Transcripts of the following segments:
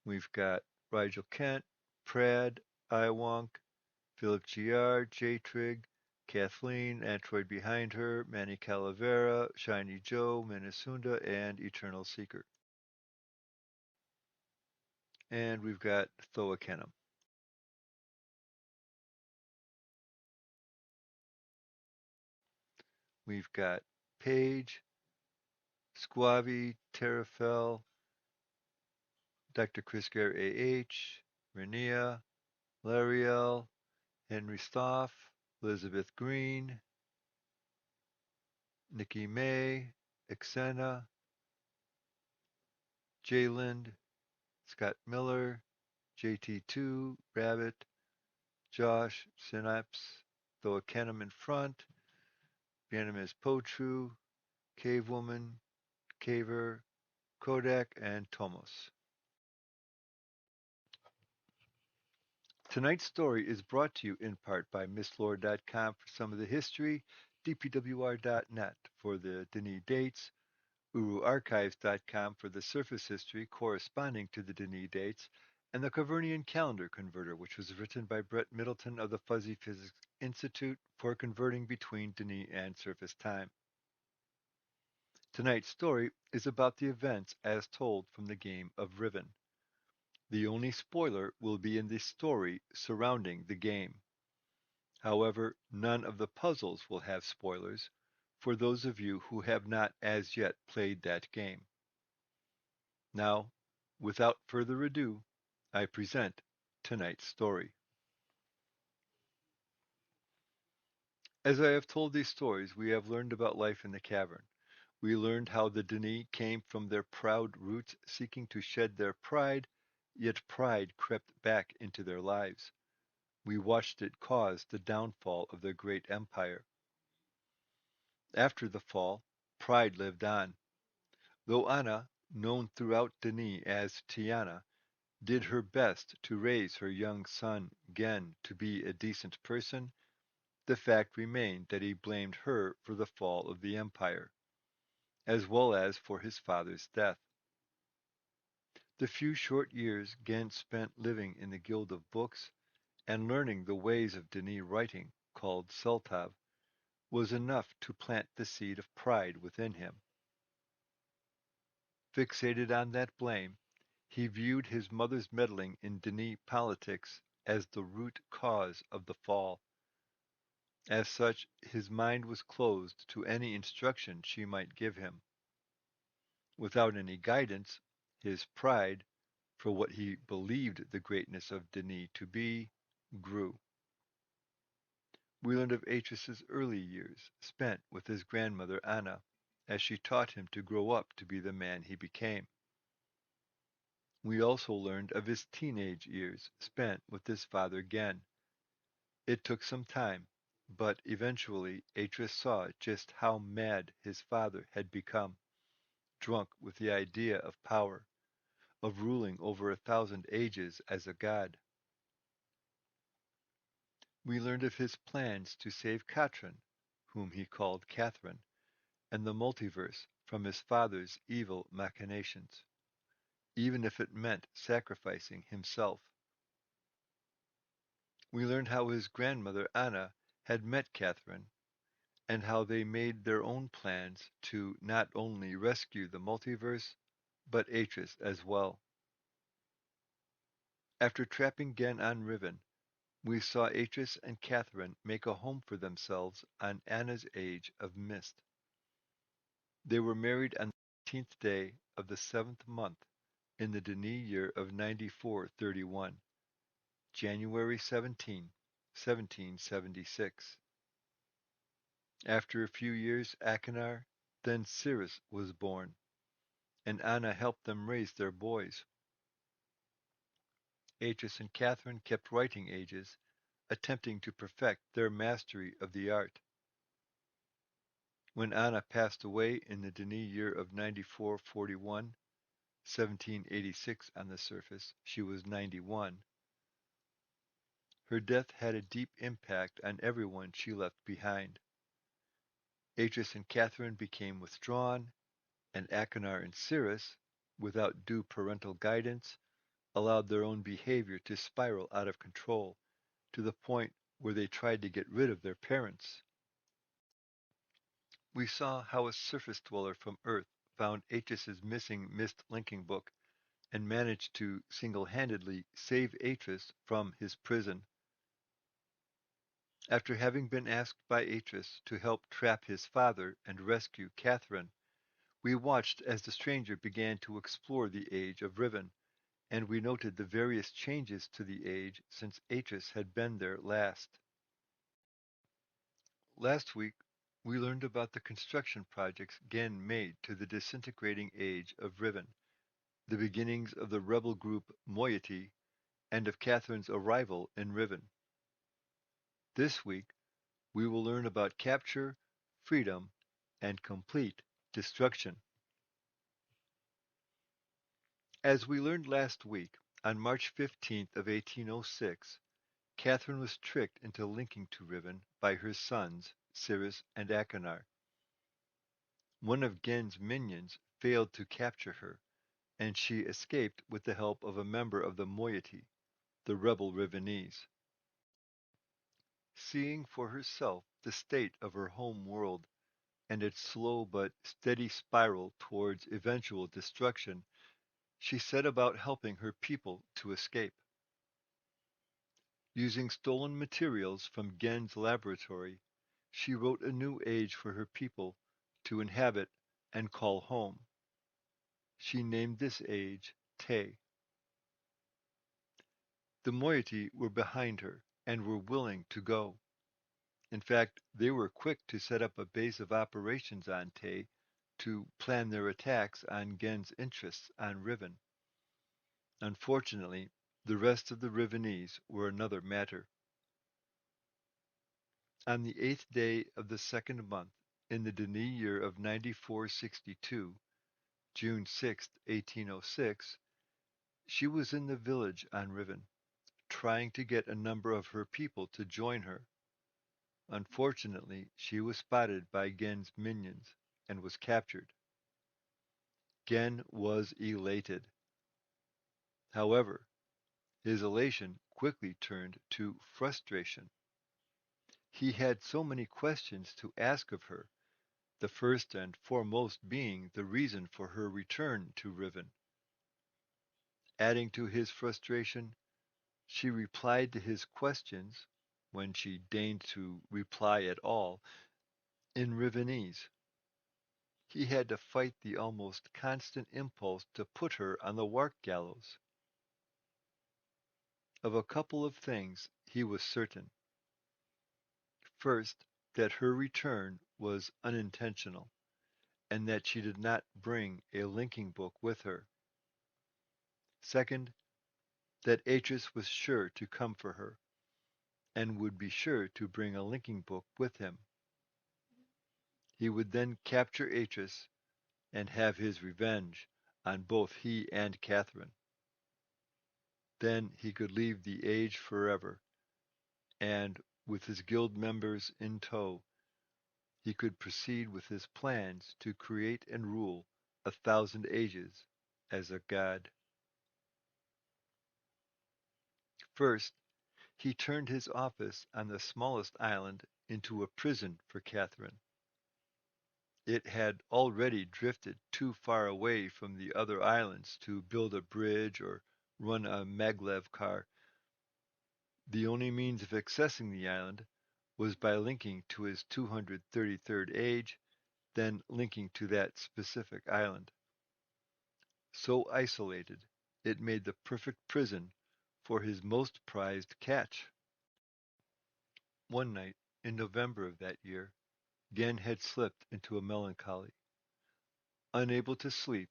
We've got Rigel Kent, Prad, Iwonk, Philip Giard, J-Trig, Kathleen, Android Behind Her, Manny Calavera, Shiny Joe, Minnesunda, and Eternal Seeker. And we've got Thoa Kenham. We've got Paige, Squavi, Terrafel, Dr. Chris Gare AH, Renia, Lariel, Henry Stoff, Elizabeth Green, Nikki May, Exena, Jayland, Scott Miller, JT2, Rabbit, Josh, Synapse, Thoa Kenham in front, Vietnamese Potru, Cave Woman, Caver, Kodak, and Tomos. Tonight's story is brought to you in part by MissLore.com for some of the history, DPWR.net for the Denis dates, UruArchives.com for the surface history corresponding to the Denis dates, and the Covernian Calendar Converter, which was written by Brett Middleton of the Fuzzy Physics Institute for converting between Denis and surface time. Tonight's story is about the events as told from the game of Riven. The only spoiler will be in the story surrounding the game. However, none of the puzzles will have spoilers for those of you who have not as yet played that game. Now, without further ado, I present tonight's story. As I have told these stories, we have learned about life in the cavern. We learned how the Denis came from their proud roots seeking to shed their pride, yet pride crept back into their lives. We watched it cause the downfall of their great empire. After the fall, pride lived on. Though Anna, known throughout Denis as Tiana, did her best to raise her young son Gen to be a decent person, the fact remained that he blamed her for the fall of the empire, as well as for his father's death. The few short years Gen spent living in the Guild of Books and learning the ways of Denis writing, called Seltav, was enough to plant the seed of pride within him. Fixated on that blame, he viewed his mother's meddling in Denis politics as the root cause of the fall. As such, his mind was closed to any instruction she might give him. Without any guidance, his pride, for what he believed the greatness of Denis to be, grew. We learned of Atrus's early years, spent with his grandmother Anna, as she taught him to grow up to be the man he became. We also learned of his teenage years, spent with his father Gen. It took some time, but eventually Atrus saw just how mad his father had become, drunk with the idea of power, of ruling over 1,000 ages as a god. We learned of his plans to save Katrin, whom he called Catherine, and the multiverse from his father's evil machinations, even if it meant sacrificing himself. We learned how his grandmother Anna had met Catherine, and how they made their own plans to not only rescue the multiverse, but Atrus as well. After trapping Gen on Riven, we saw Atrus and Catherine make a home for themselves on Anna's Age of Mist. They were married on the 18th day of the 7th month in the Denis year of 9431, January 17, 1776. After a few years, Achenar, then Cyrus, was born, and Anna helped them raise their boys. Atrus and Catherine kept writing ages, attempting to perfect their mastery of the art. When Anna passed away in the Denis year of 9441, 1786 on the surface, she was 91. Her death had a deep impact on everyone she left behind. Atrus and Catherine became withdrawn, and Achenar and Cyrus, without due parental guidance, allowed their own behavior to spiral out of control to the point where they tried to get rid of their parents. We saw how a surface dweller from Earth found Atris's missing Mist linking book and managed to single-handedly save Atris from his prison. After having been asked by Atris to help trap his father and rescue Catherine, we watched as the stranger began to explore the age of Riven, and we noted the various changes to the age since Atris had been there last. Last week, we learned about the construction projects Gen made to the disintegrating age of Riven, the beginnings of the rebel group Moiety, and of Catherine's arrival in Riven. This week, we will learn about capture, freedom, and complete destruction. As we learned last week, on March 15th of 1806, Catherine was tricked into linking to Riven by her sons, Cyrus and Achenar. One of Gen's minions failed to capture her, and she escaped with the help of a member of the moiety, the rebel Rivenese. Seeing for herself the state of her home world and its slow but steady spiral towards eventual destruction, she set about helping her people to escape. Using stolen materials from Gen's laboratory, she wrote a new age for her people to inhabit and call home. She named this age Te. The moiety were behind her and were willing to go. In fact, they were quick to set up a base of operations on Te to plan their attacks on Gen's interests on Riven. Unfortunately, the rest of the Rivenese were another matter. On the 8th day of the second month in the Denis year of 9462, June 6, 1806, she was in the village on Riven, trying to get a number of her people to join her. Unfortunately, she was spotted by Gen's minions and was captured. Gen was elated. However, his elation quickly turned to frustration. He had so many questions to ask of her, the first and foremost being the reason for her return to Riven. Adding to his frustration, she replied to his questions, when she deigned to reply at all, in Rivenese. He had to fight the almost constant impulse to put her on the Wark gallows. Of a couple of things he was certain. First, that her return was unintentional, and that she did not bring a linking book with her. Second, that Atris was sure to come for her, and would be sure to bring a linking book with him. He would then capture Atris and have his revenge on both he and Catherine. Then he could leave the age forever, and, with his guild members in tow, he could proceed with his plans to create and rule 1,000 ages as a god. First, he turned his office on the smallest island into a prison for Catherine. It had already drifted too far away from the other islands to build a bridge or run a maglev car. The only means of accessing the island was by linking to his 233rd age, then linking to that specific island. So isolated, it made the perfect prison for his most prized catch. One night, in November of that year, Gen had slipped into a melancholy. Unable to sleep,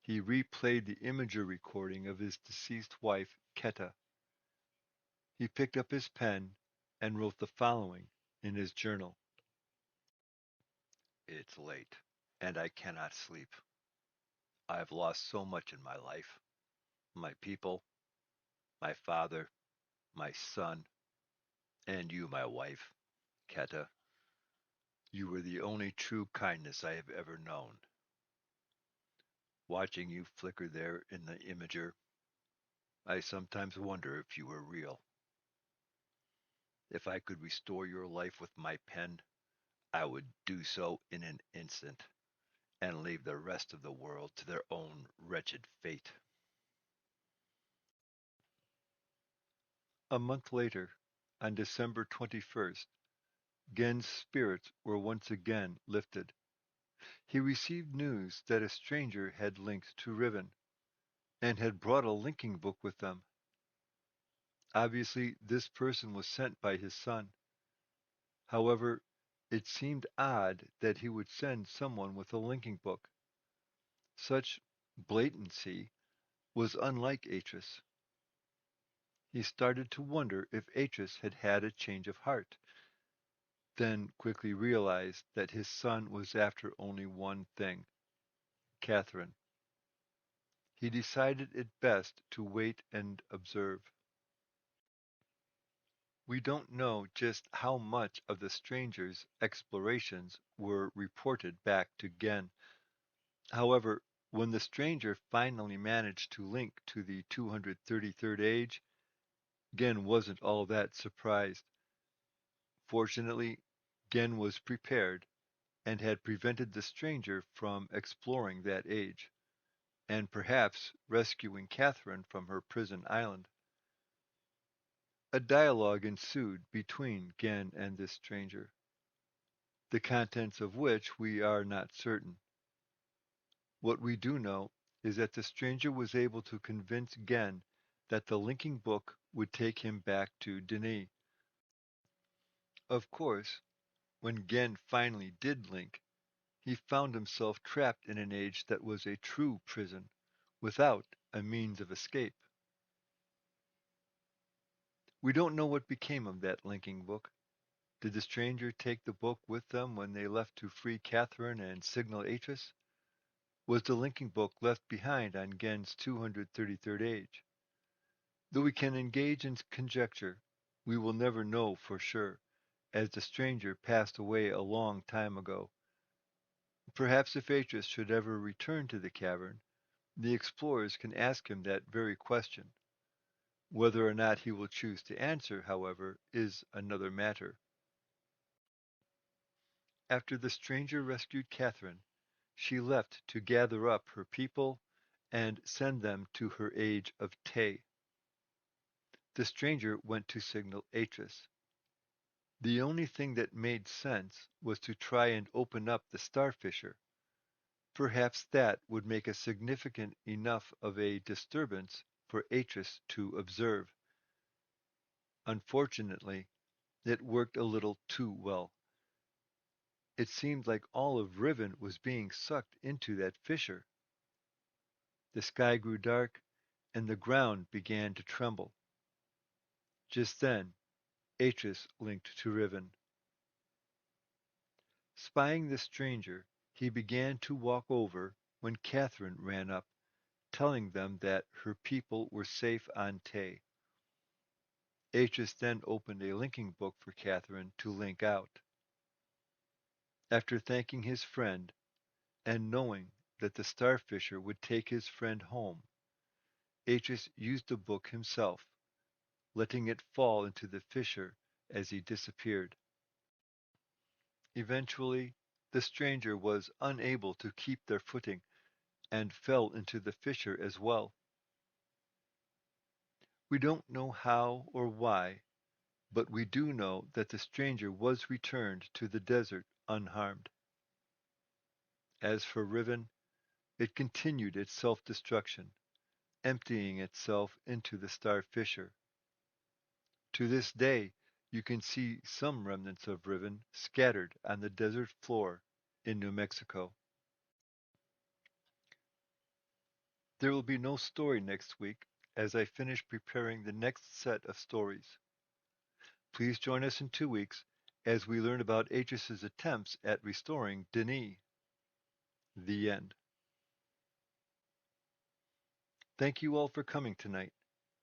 he replayed the imager recording of his deceased wife, Keta. He picked up his pen and wrote the following in his journal. It's late, and I cannot sleep. I have lost so much in my life. My people, my father, my son, and you, my wife, Keta. You were the only true kindness I have ever known. Watching you flicker there in the imager, I sometimes wonder if you were real. If I could restore your life with my pen, I would do so in an instant and leave the rest of the world to their own wretched fate. A month later, on December 21st, Gen's spirits were once again lifted. He received news that a stranger had linked to Riven, and had brought a linking book with them. Obviously, this person was sent by his son. However, it seemed odd that he would send someone with a linking book. Such blatancy was unlike Atris. He started to wonder if Atris had had a change of heart, then quickly realized that his son was after only one thing, Catherine. He decided it best to wait and observe. We don't know just how much of the stranger's explorations were reported back to Gen. However, when the stranger finally managed to link to the 233rd age, Gen wasn't all that surprised. Fortunately, Gen was prepared and had prevented the stranger from exploring that age, and perhaps rescuing Catherine from her prison island. A dialogue ensued between Gen and this stranger, the contents of which we are not certain. What we do know is that the stranger was able to convince Gen that the linking book would take him back to Denis. Of course, when Gen finally did link, he found himself trapped in an age that was a true prison, without a means of escape. We don't know what became of that linking book. Did the stranger take the book with them when they left to free Catherine and signal Atris? Was the linking book left behind on Gen's 233rd age? Though we can engage in conjecture, we will never know for sure, as the stranger passed away a long time ago. Perhaps if Atris should ever return to the cavern, the explorers can ask him that very question. Whether or not he will choose to answer, however, is another matter. After the stranger rescued Catherine, she left to gather up her people and send them to her age of Tay. The stranger went to signal Atris. The only thing that made sense was to try and open up the star fissure. Perhaps that would make a significant enough of a disturbance for Atris to observe. Unfortunately, it worked a little too well. It seemed like all of Riven was being sucked into that fissure. The sky grew dark, and the ground began to tremble. Just then, Atris linked to Riven. Spying the stranger, he began to walk over when Catherine ran up, telling them that her people were safe on Tay. Atris then opened a linking book for Catherine to link out. After thanking his friend, and knowing that the starfisher would take his friend home, Atris used the book himself, letting it fall into the fissure as he disappeared. Eventually, the stranger was unable to keep their footing and fell into the fissure as well. We don't know how or why, but we do know that the stranger was returned to the desert unharmed. As for Riven, it continued its self-destruction, emptying itself into the star fissure. To this day, you can see some remnants of Riven scattered on the desert floor in New Mexico. There will be no story next week as I finish preparing the next set of stories. Please join us in 2 weeks as we learn about Atris's attempts at restoring Denis. The end. Thank you all for coming tonight,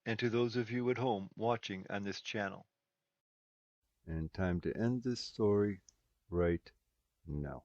and to those of you at home watching on this channel. And time to end this story right now.